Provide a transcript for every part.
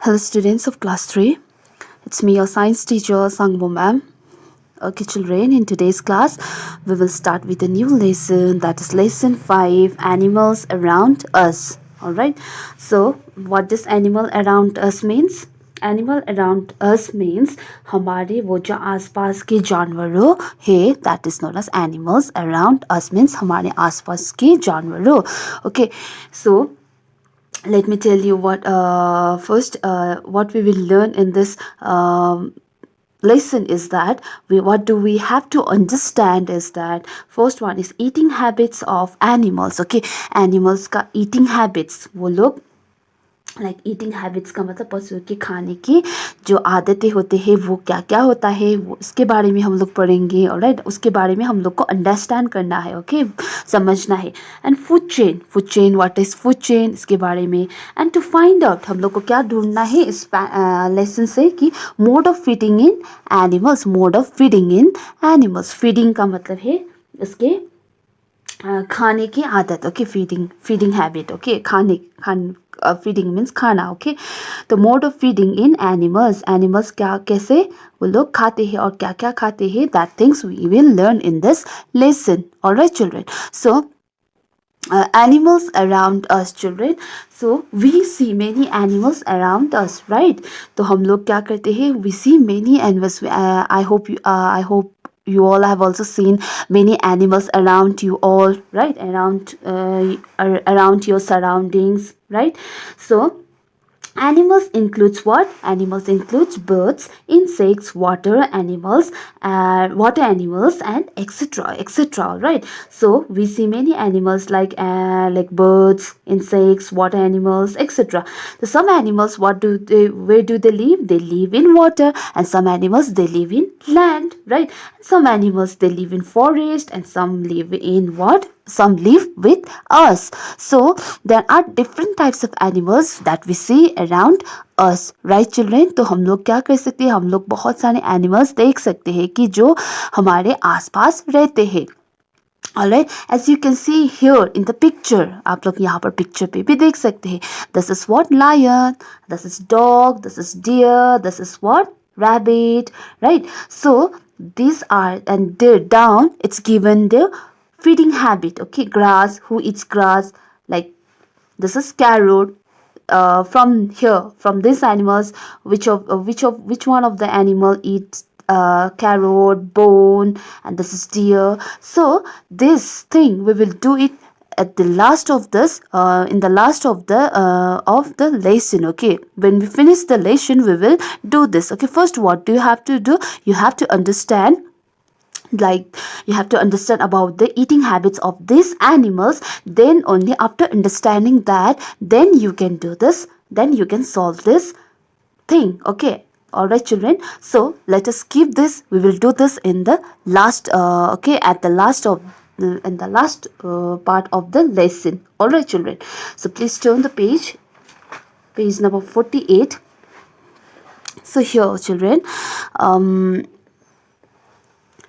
Hello students of class 3. It's me, your science teacher, Sangbo ma'am. Okay children, in today's class, we will start with a new lesson, that is lesson 5, animals around us. Alright, so what does animal around us means? Animal around us means हमारे वो जो आसपास के जानवरों है, that is known as animals around us means हमारे आसपास के जानवरों. Okay, so let me tell you what first what we will learn in this lesson is that what do we have to understand is that first one is eating habits of animals. Okay, animals का eating habits, वो लोग like eating habits का मतलब पशु के खाने की जो आदतें होते हैं वो क्या क्या होता है, वो उसके बारे में हम लोग पढ़ेंगे. ऑलराइट, उसके बारे में हम लोग को अंडरस्टैंड करना है. ओके, समझना है. And food chain what is food chain, इसके बारे में. एंड टू फाइंड आउट हम लोग को क्या ढूंढना है इस लेसन से कि mode of feeding in animals. Mode of feeding in animals, feeding का मतलब है इसके खाने की आदत. Okay, feeding habit. Okay, feeding means खाना. ओके, तो mode of feeding in animals, animals क्या कैसे वो लोग खाते हैं और क्या क्या खाते हैं, that things we will learn in this lesson. Alright children, so animals around us children. So we see many animals around us, right? तो हम लोग क्या करते हैं, we see many animals. I hope you all have also seen many animals around you all, right? Around your surroundings, right? So animals includes what? Animals includes birds, insects, water animals and etc. Right? So we see many animals like birds, insects, water animals, etc. So some animals, where do they live? They live in water, and some animals they live in land, right? Some animals they live in forest, and some live in what? Some live with us. So there are different types of animals that we see around us, right children? तो हम लोग क्या कर सकते हैं, हम लोग बहुत सारे एनिमल्स देख सकते हैं कि जो हमारे आसपास रहते हैं. Alright, as you can see here in the picture, आप लोग यहाँ पर पिक्चर पे भी देख सकते हैं. This is what? Lion. This is dog. This is deer. This is what? Rabbit. Right? So these are, and there down it's given the feeding habit. Okay, grass. Who eats grass? Like this is carrot. From here, from these animals, which one of the animal eats carrot, bone, and this is deer. So this thing we will do it at the last of this in the last of the lesson. Okay, when we finish the lesson we will do this. Okay, first what do you have to do? You have to understand, like you have to understand about the eating habits of these animals. Then only after understanding that, then you can do this, then you can solve this thing. Okay, all right children, so let us keep this. We will do this in the last okay, at the last of in the last part of the lesson. All right children, so please turn the page number 48. So here children,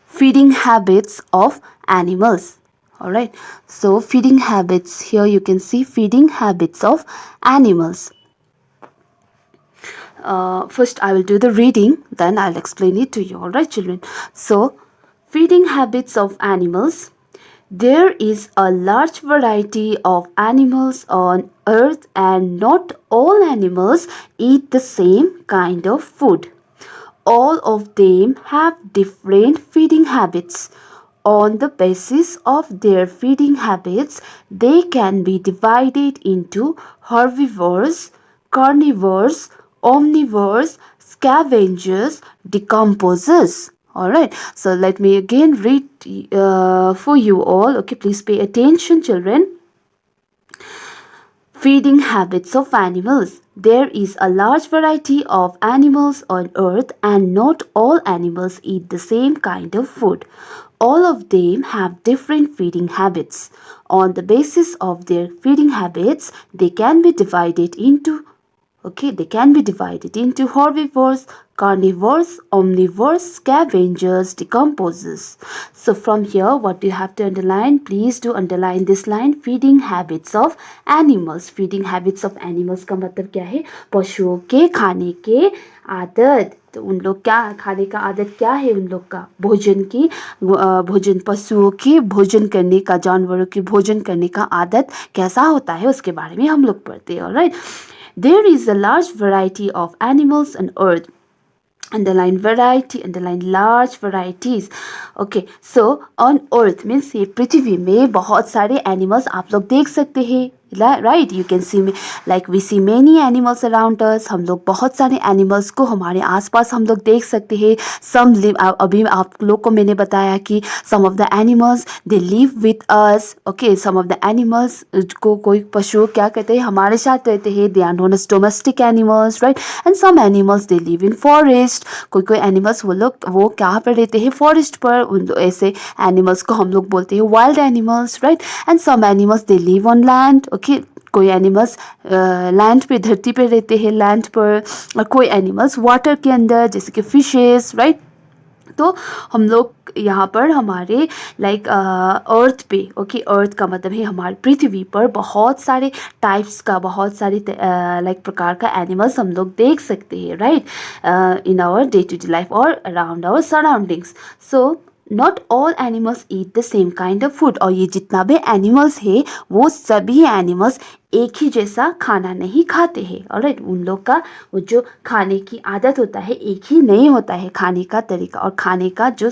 feeding habits of animals. All right, so feeding habits, here you can see feeding habits of animals. First I will do the reading, then I'll explain it to you. All right children, so feeding habits of animals. There is a large variety of animals on earth, and not all animals eat the same kind of food. All of them have different feeding habits. On the basis of their feeding habits, they can be divided into herbivores, carnivores, omnivores, scavengers, decomposers. Alright, so let me again read for you all. Okay, please pay attention children. Feeding habits of animals. There is a large variety of animals on earth, and not all animals eat the same kind of food. All of them have different feeding habits. On the basis of their feeding habits, they can be divided into Okay, they can be divided into herbivores, carnivores, omnivores, scavengers, decomposers. So from here, what you have to underline, please do underline this line, feeding habits of animals. Feeding habits of animals का मतलब क्या है? पशुओं के खाने के आदत. तो उन लोग क्या खाने का आदत क्या है उन लोग का? भोजन की भोजन, पशुओं की भोजन करने का, जानवरों की भोजन करने का आदत कैसा होता है उसके बारे में हम लोग पढ़ते हैं. Alright, there is a large variety of animals on earth. Underline variety, underline large varieties. Okay, so on earth means ये पृथ्वी में बहुत सारे animals आप लोग देख सकते हैं. Right, you can see like we see many animals around us. हम लोग बहुत सारे एनिमल्स को हमारे आसपास हम लोग देख सकते हैं. सम लिव, अभी आप लोग को मैंने बताया कि some of the animals they live with us. Okay, some of the animals को कोई पशु क्या कहते हैं, हमारे साथ रहते हैं. They are known as domestic animals, right. And some animals they live in forest. कोई कोई एनिमल्स वो कहाँ पर रहते हैं, फॉरेस्ट पर. उन ऐसे एनिमल्स को हम लोग बोलते हैं wild animals, right. And some animals they live on land. Okay, कोई एनिमल्स लैंड पे, धरती पे रहते हैं, लैंड पर. और कोई एनिमल्स वाटर के अंदर, जैसे कि फिशेस, राइट. तो हम लोग यहाँ पर हमारे लाइक अर्थ पे, ओके, अर्थ का मतलब है हमारे पृथ्वी पर बहुत सारे टाइप्स का, बहुत सारे लाइक प्रकार का एनिमल्स हम लोग देख सकते हैं, right, in our day to day life और around our surroundings. So not all animals eat the same kind of food. और ये जितना भी एनिमल्स है वो सभी एनिमल्स एक ही जैसा खाना नहीं खाते हैं. ऑलराइट, उन लोग का वो जो खाने की आदत होता है एक ही नहीं होता है, खाने का तरीका और खाने का जो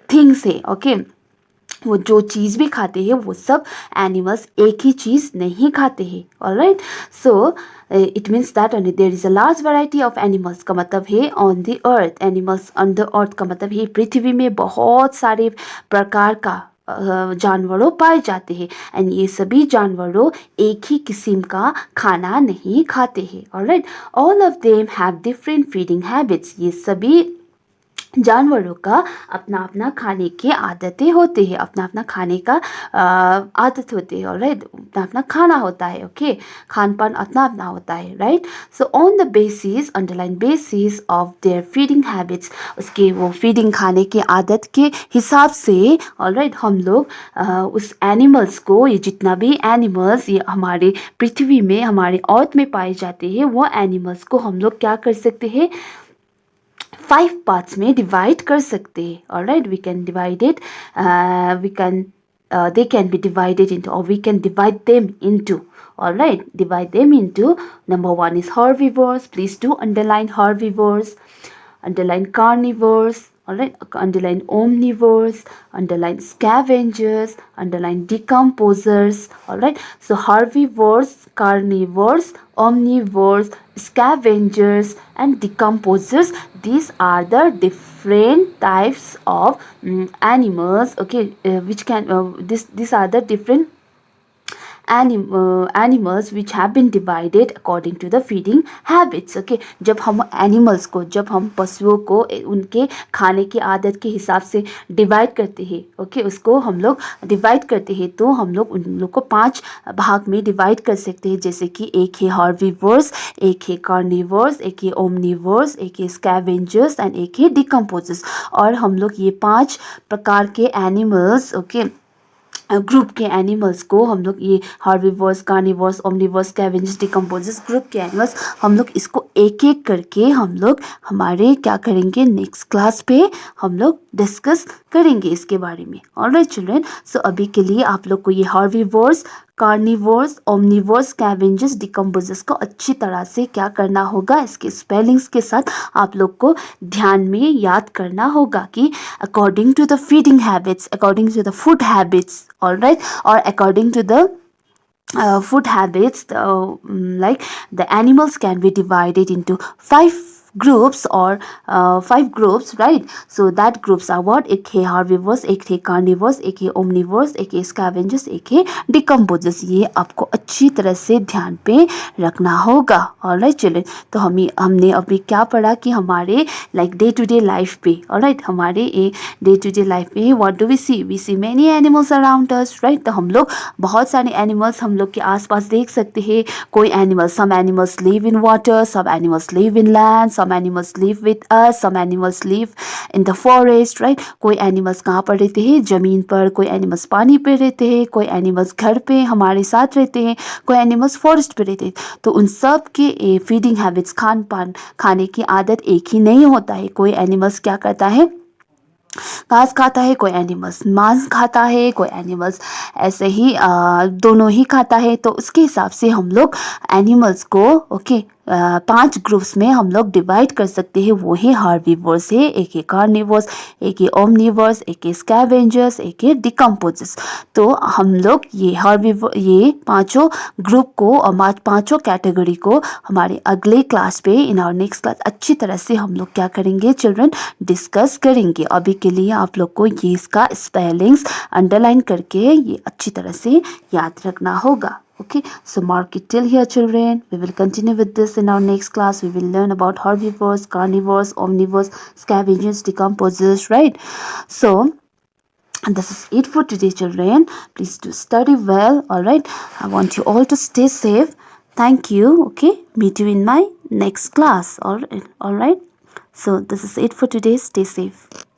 थिंग्स है. ओके, वो जो चीज़ भी खाते हैं वो सब एनिमल्स एक ही चीज़ नहीं खाते हैं. Alright, so it means that there is a large variety of animals का मतलब है on the earth. Animals on the earth का मतलब है पृथ्वी में बहुत सारे प्रकार का जानवरों पाए जाते हैं. एंड ये सभी जानवरों एक ही किस्म का खाना नहीं खाते हैं. Alright, all of them have different feeding habits. ये सभी जानवरों का अपना अपना खाने की आदतें होती है, अपना अपना खाने का आदत होती है. ऑलराइट, अपना अपना खाना होता है. ओके, खान पान अपना अपना होता है, right. So on the basis, underline basis of their feeding habits, उसके वो फीडिंग खाने की आदत के हिसाब से, ऑलराइट, हम लोग उस एनिमल्स को, ये जितना भी एनिमल्स ये हमारे पृथ्वी में, हमारे अर्थ में पाए जाते हैं, वो एनिमल्स को हम लोग क्या कर सकते हैं, 5 पार्ट्स में डिवाइड कर सकते हैं. Alright, we can divide it, we can they can be divided into, or we can divide them into. Alright, divide them into, number 1 is herbivores. Please do underline herbivores, underline carnivores, alright, underline omnivores, underline scavengers, underline decomposers. Alright, so herbivores, carnivores, omnivores, scavengers and decomposers, these are the different types of animals. Okay, which can these are the different animals which have been divided according to the feeding habits. Okay, जब हम animals को, जब हम पशुओं को उनके खाने की आदत के हिसाब से डिवाइड करते हैं, ओके, उसको हम लोग डिवाइड करते हैं, तो हम लोग उन लोग को 5 भाग में डिवाइड कर सकते हैं. जैसे कि एक है हर्बीवर्स, एक है कार्निवर्स, एक है ओमनिवर्स, एक है स्कैवेंजर्स एंड एक है डिकम्पोजर्स. और हम लोग ये 5 प्रकार के एनिमल्स, ओके, ग्रुप के एनिमल्स को हम लोग, ये herbivores, carnivores, Omniverse, scavengers, decomposers group के एनिमल्स, हम लोग इसको एक एक करके हम लोग हमारे क्या करेंगे, नेक्स्ट क्लास पे हम लोग डिस्कस करेंगे इसके बारे में. ऑलराइट चिल्ड्रन, सो अभी के लिए आप लोग को ये herbivores, carnivores, Omniverse, scavengers, decomposers को अच्छी तरह से क्या करना होगा, इसके स्पेलिंग्स के साथ आप लोग को ध्यान में याद करना होगा कि according to the feeding habits, according to the food habits, alright, और according to the food habits, like the animals can be divided into 5 groups or 5 groups, right? So that groups are what? एक है herbivores, एक है carnivores, एक है omnivores, एक है scavengers, एक है decomposers. ये आपको अच्छी तरह से ध्यान पे रखना होगा. ऑलराइट चिल्ड्रन, तो हमने अभी क्या पढ़ा कि हमारे like day to day life पे, ऑलराइट, हमारे डे टू डे लाइफ पे what do we see many animals around us, right? तो हम लोग बहुत सारे एनिमल्स हम लोग के आसपास देख सकते हैं. कोई animal, some animals live in water, some animals live in land, some animals live with us, some animals live in the forest, right? कोई एनिमल्स कहाँ पर रहते हैं? ज़मीन पर. कोई एनिमल्स पानी पे रहते हैं. कोई एनिमल्स घर पे हमारे साथ रहते हैं. कोई एनिमल्स फॉरेस्ट पे रहते हैं. तो उन सब के फीडिंग हैबिट्स, खान पान, खाने की आदत एक ही नहीं होता है. कोई एनिमल्स क्या करता है? घास खाता है, कोई एनिमल्स मांस खाता है, कोई एनिमल्स ऐसे ही दोनों ही खाता है. तो उसके हिसाब से हम लोग एनिमल्स को, ओके, 5 ग्रुप्स में हम लोग डिवाइड कर सकते हैं. वो है हार्बीवर्स है, एक है कार्निवर्स, एक है ओमनिवर्स, एक है स्कैवेंजर्स, एक है डिकम्पोजर्स. तो हम लोग ये हार्बीवर, ये पांचों ग्रुप को और पांचों कैटेगरी को हमारे अगले क्लास पे, इन आवर नेक्स्ट क्लास, अच्छी तरह से हम लोग क्या करेंगे चिल्ड्रन? डिस्कस करेंगे. अभी के लिए आप लोग को ये इसका स्पेलिंग्स अंडरलाइन करके ये अच्छी तरह से याद रखना होगा. Okay, so mark it till here children. We will continue with this in our next class. We will learn about herbivores, carnivores, omnivores, scavengers, decomposers, right? So this is it for today children. Please do study well, all right? I want you all to stay safe. Thank you. Okay, meet you in my next class. All right. So this is it for today. Stay safe.